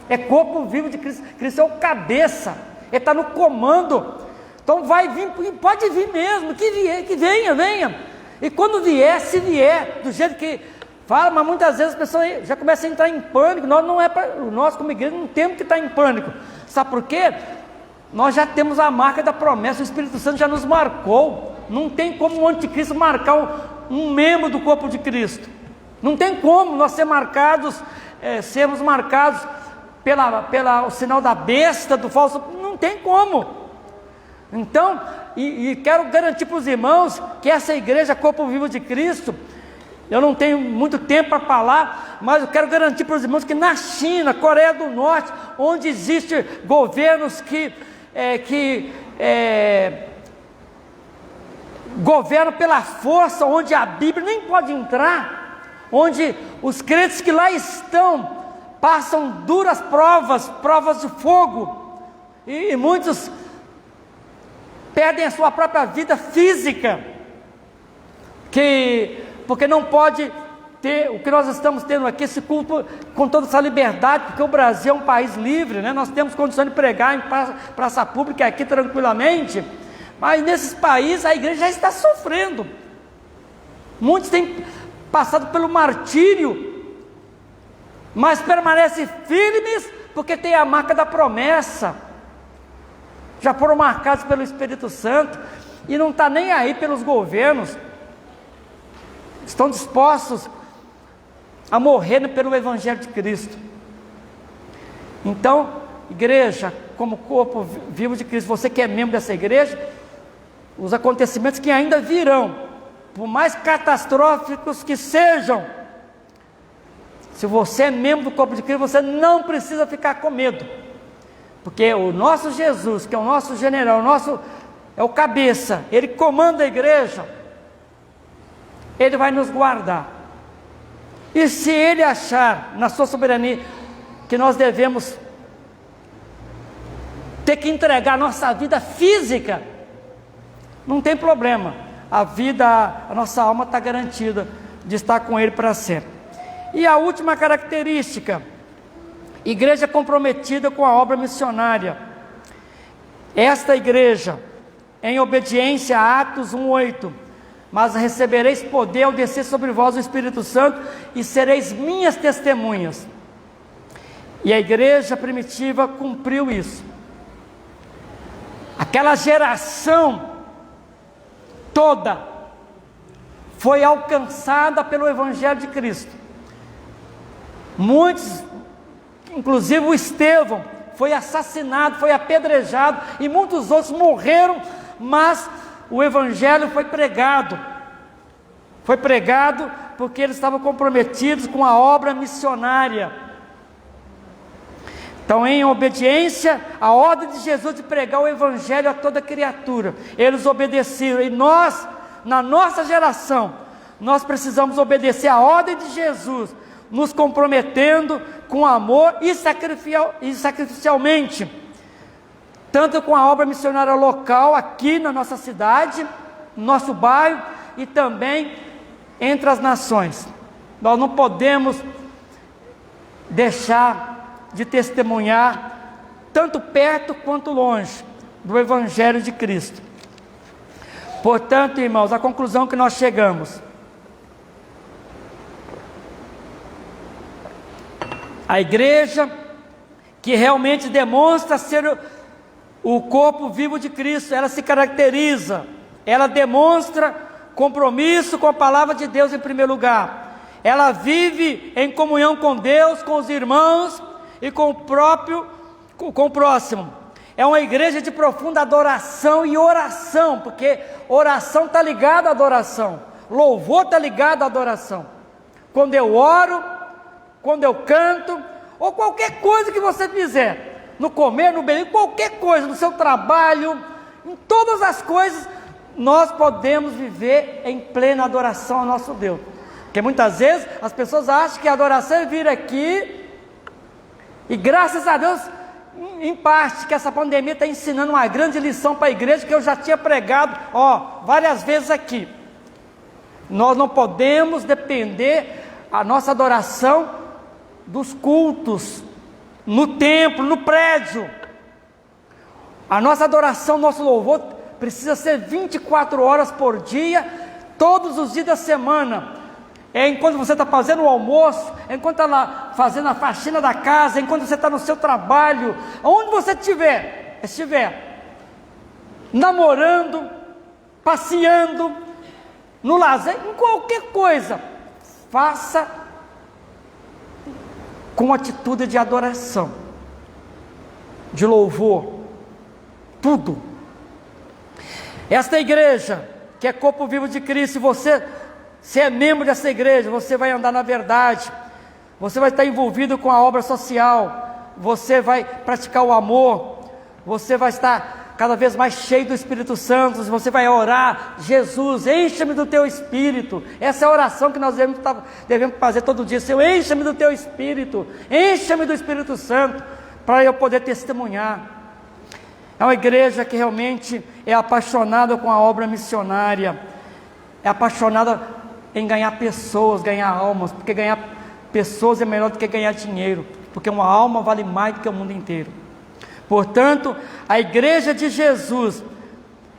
é corpo vivo de Cristo. Cristo é o cabeça, Ele está no comando. Então vai vir, pode vir mesmo, que venha. E quando vier, se vier, do jeito que fala, mas muitas vezes as pessoas já começam a entrar em pânico. Nós como igreja não temos que estar em pânico. Sabe por quê? Nós já temos a marca da promessa, o Espírito Santo já nos marcou. Não tem como o anticristo marcar um membro do corpo de Cristo. Não tem como nós sermos marcados pelo sinal da besta, do falso. Não tem como. Então, e quero garantir para os irmãos que essa igreja, corpo vivo de Cristo, eu não tenho muito tempo para falar, mas eu quero garantir para os irmãos que na China, Coreia do Norte, onde existem governos que governam pela força, onde a Bíblia nem pode entrar, onde os crentes que lá estão passam duras provas de fogo, e muitos perdem a sua própria vida física, porque não pode ter o que nós estamos tendo aqui, esse culto com toda essa liberdade, porque o Brasil é um país livre, né? Nós temos condições de pregar em praça pública aqui tranquilamente, mas nesses países a igreja já está sofrendo. Muitos têm passado pelo martírio, mas permanecem firmes porque tem a marca da promessa, já foram marcados pelo Espírito Santo e não está nem aí pelos governos, estão dispostos a morrer pelo Evangelho de Cristo. Então, igreja, como corpo vivo de Cristo, você que é membro dessa igreja, os acontecimentos que ainda virão, por mais catastróficos que sejam, se você é membro do corpo de Cristo, você não precisa ficar com medo, porque o nosso Jesus, que é o nosso general, é o cabeça, Ele comanda a igreja, Ele vai nos guardar. E se Ele achar, na sua soberania, que nós devemos ter que entregar nossa vida física, não tem problema, a nossa alma está garantida de estar com Ele para sempre. E a última característica, igreja comprometida com a obra missionária. Esta igreja, em obediência a Atos 1:8, mas recebereis poder ao descer sobre vós o Espírito Santo, e sereis minhas testemunhas. E a igreja primitiva cumpriu isso. Aquela geração toda foi alcançada pelo Evangelho de Cristo. Muitos, inclusive o Estevão, foi assassinado, foi apedrejado, e muitos outros morreram, mas o Evangelho foi pregado. Foi pregado porque eles estavam comprometidos com a obra missionária. Então, em obediência à ordem de Jesus de pregar o Evangelho a toda criatura, eles obedeceram. E nós, na nossa geração, nós precisamos obedecer à ordem de Jesus, nos comprometendo com amor e sacrificialmente, tanto com a obra missionária local, aqui na nossa cidade, no nosso bairro, e também entre as nações. Nós não podemos deixar de testemunhar, tanto perto quanto longe, do Evangelho de Cristo. Portanto, irmãos, a conclusão que nós chegamos: a igreja que realmente demonstra ser o corpo vivo de Cristo, ela se caracteriza, ela demonstra compromisso com a palavra de Deus em primeiro lugar. Ela vive em comunhão com Deus, com os irmãos e com o próximo. É uma igreja de profunda adoração e oração, porque oração está ligada à adoração, louvor está ligado à adoração. Quando eu oro, quando eu canto, ou qualquer coisa que você fizer, no comer, no beber, qualquer coisa, no seu trabalho, em todas as coisas, nós podemos viver em plena adoração ao nosso Deus. Porque muitas vezes as pessoas acham que a adoração é vir aqui, e graças a Deus, em parte, que essa pandemia está ensinando uma grande lição para a igreja, que eu já tinha pregado, várias vezes aqui. Nós não podemos depender a nossa adoração dos cultos, no templo, no prédio. A nossa adoração, nosso louvor, precisa ser 24 horas por dia, todos os dias da semana. Enquanto você está fazendo o almoço, enquanto está lá fazendo a faxina da casa, enquanto você está no seu trabalho, onde você estiver, namorando, passeando, no lazer, em qualquer coisa, faça com atitude de adoração, de louvor, tudo. Esta igreja, que é corpo vivo de Cristo, se é membro dessa igreja, você vai andar na verdade, você vai estar envolvido com a obra social, você vai praticar o amor, você vai estar cada vez mais cheio do Espírito Santo, você vai orar: Jesus, encha-me do teu Espírito. Essa é a oração que nós devemos fazer todo dia: Senhor, encha-me do teu Espírito, encha-me do Espírito Santo, para eu poder testemunhar. É uma igreja que realmente é apaixonada com a obra missionária, é apaixonada em ganhar pessoas, ganhar almas, porque ganhar pessoas é melhor do que ganhar dinheiro, porque uma alma vale mais do que o mundo inteiro. Portanto, a igreja de Jesus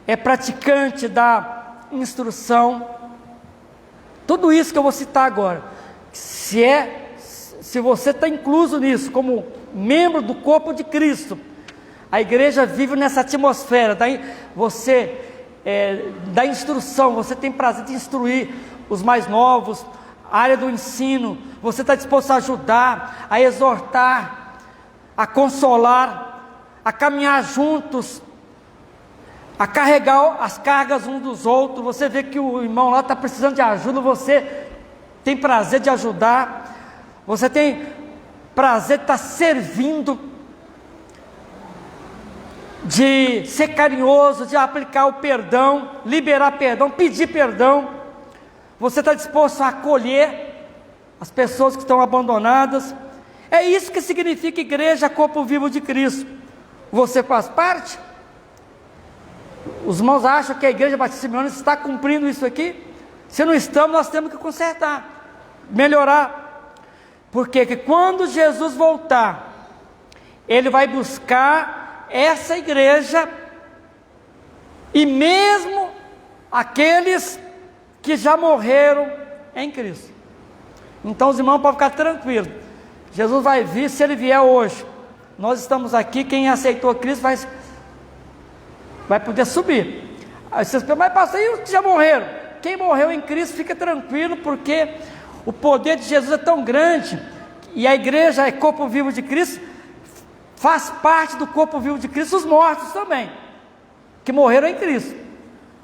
é praticante da instrução. Tudo isso que eu vou citar agora, se você está incluso nisso, como membro do corpo de Cristo, a igreja vive nessa atmosfera da instrução. Você tem prazer de instruir os mais novos, a área do ensino. Você está disposto a ajudar, a exortar, a consolar, a caminhar juntos, a carregar as cargas uns dos outros. Você vê que o irmão lá está precisando de ajuda, você tem prazer de ajudar, você tem prazer de estar servindo, de ser carinhoso, de aplicar o perdão, liberar perdão, pedir perdão. Você está disposto a acolher as pessoas que estão abandonadas. É isso que significa igreja, corpo vivo de Cristo. Você faz parte? Os irmãos acham que a igreja Batista Simeone está cumprindo isso aqui? Se não estamos, nós temos que consertar, melhorar. Porque quando Jesus voltar, Ele vai buscar essa igreja, e mesmo aqueles que já morreram em Cristo. Então os irmãos podem ficar tranquilos, Jesus vai vir. Se Ele vier hoje, nós estamos aqui, quem aceitou Cristo vai poder subir. Aí vocês pensam: mas pastor, e os que já morreram? Quem morreu em Cristo fica tranquilo, porque o poder de Jesus é tão grande, e a igreja é corpo vivo de Cristo, faz parte do corpo vivo de Cristo os mortos também, que morreram em Cristo.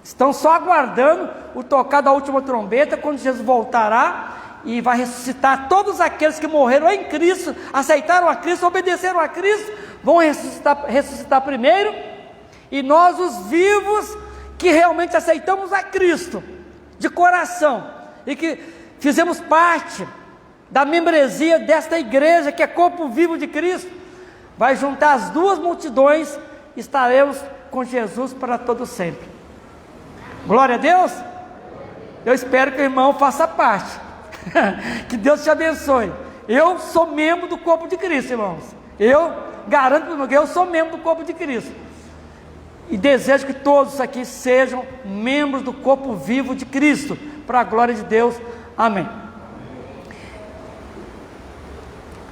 Estão só aguardando o tocar da última trombeta, quando Jesus voltará e vai ressuscitar todos aqueles que morreram em Cristo, aceitaram a Cristo, obedeceram a Cristo, vão ressuscitar primeiro, e nós, os vivos, que realmente aceitamos a Cristo, de coração, e que fizemos parte da membresia desta igreja, que é corpo vivo de Cristo, vai juntar as duas multidões, estaremos com Jesus para todo sempre. Glória a Deus. Eu espero que o irmão faça parte. Que Deus te abençoe. Eu sou membro do corpo de Cristo, irmãos. Eu garanto que eu sou membro do corpo de Cristo, e desejo que todos aqui sejam membros do corpo vivo de Cristo, para a glória de Deus. Amém.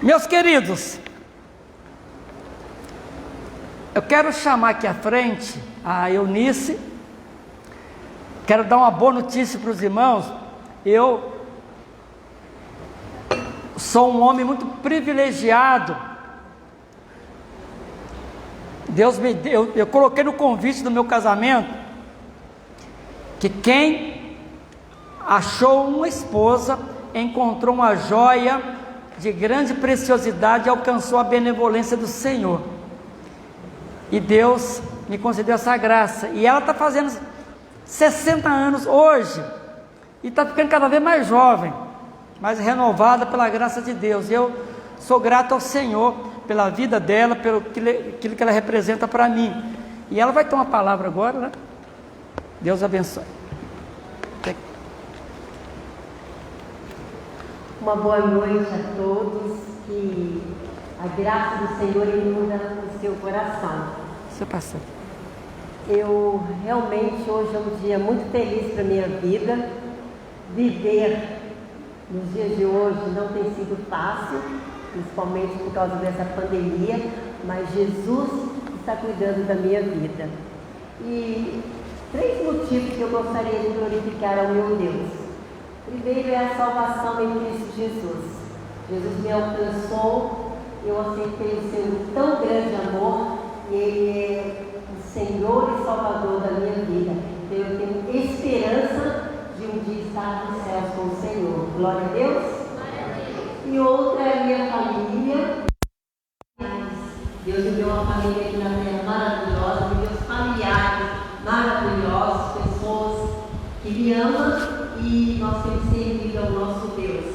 Meus queridos, eu quero chamar aqui à frente a Eunice. Quero dar uma boa notícia para os irmãos. Eu sou um homem muito privilegiado. Deus me deu, eu coloquei no convite do meu casamento que quem achou uma esposa encontrou uma joia de grande preciosidade e alcançou a benevolência do Senhor. E Deus me concedeu essa graça. E ela está fazendo 60 anos hoje, e está ficando cada vez mais jovem, mais renovada pela graça de Deus. Eu sou grato ao Senhor pela vida dela, pelo aquilo que ela representa para mim. E ela vai ter uma palavra agora, né? Deus abençoe. Uma boa noite a todos, que a graça do Senhor inunda o seu coração. Seu pastor. Eu realmente hoje é um dia muito feliz para a minha vida. Viver nos dias de hoje não tem sido fácil, principalmente por causa dessa pandemia, mas Jesus está cuidando da minha vida. E 3 motivos que eu gostaria de glorificar ao meu Deus. Primeiro é a salvação em Cristo Jesus. Jesus me alcançou, eu aceitei o seu tão grande amor, e Ele é o Senhor e Salvador da minha vida. Então eu tenho esperança de um dia estar nos céus com o Senhor. Glória a Deus. E outra é a minha família. Deus me deu uma família aqui na terra maravilhosa, me deu familiares maravilhosos, pessoas que me amam, e nós temos servido ao nosso Deus.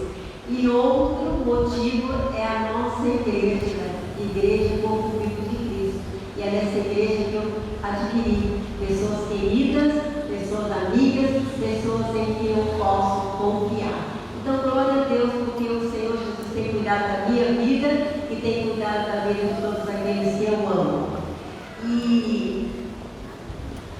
E outro motivo é a nossa igreja, Igreja Corpo Vivo de Cristo. E é nessa igreja que eu adquiri pessoas queridas, pessoas amigas, pessoas em que eu posso confiar. Então, glória a Deus, porque o Senhor Jesus tem cuidado da minha vida e tem cuidado da vida de todos aqueles que eu amo. E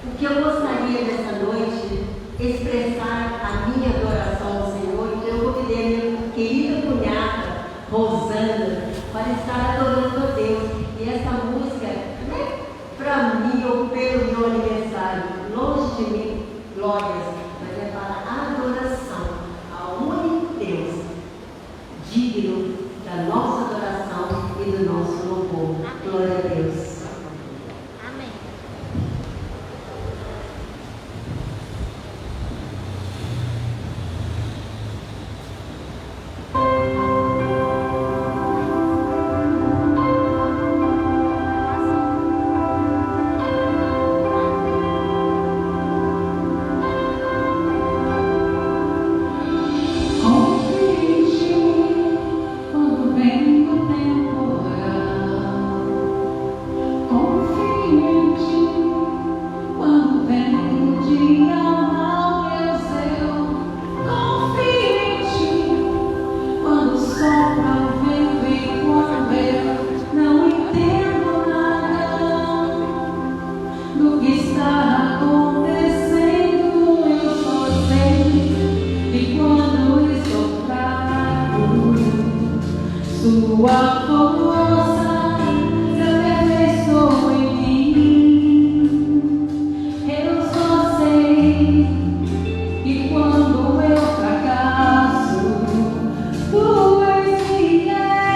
o que eu gostaria nessa noite expressar a minha adoração ao Senhor, então eu convidei a minha querida cunhada Rosana para estar adorando a Deus. E essa música não é para mim ou pelo meu aniversário, longe de mim, glórias, mas é para a adoração ao único Deus, digno da nossa adoração e do nosso louvor. Glória a Deus. Quando eu fracasso, tu és fiel.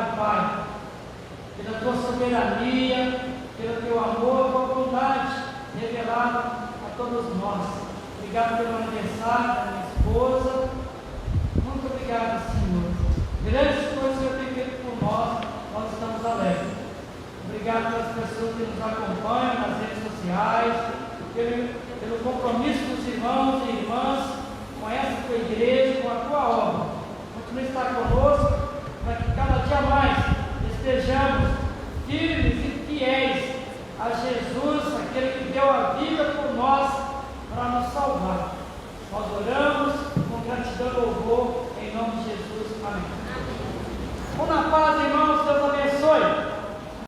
obrigado, Pai, pela tua soberania, pelo teu amor, tua bondade revelada a todos nós. Obrigado pelo aniversário da minha esposa.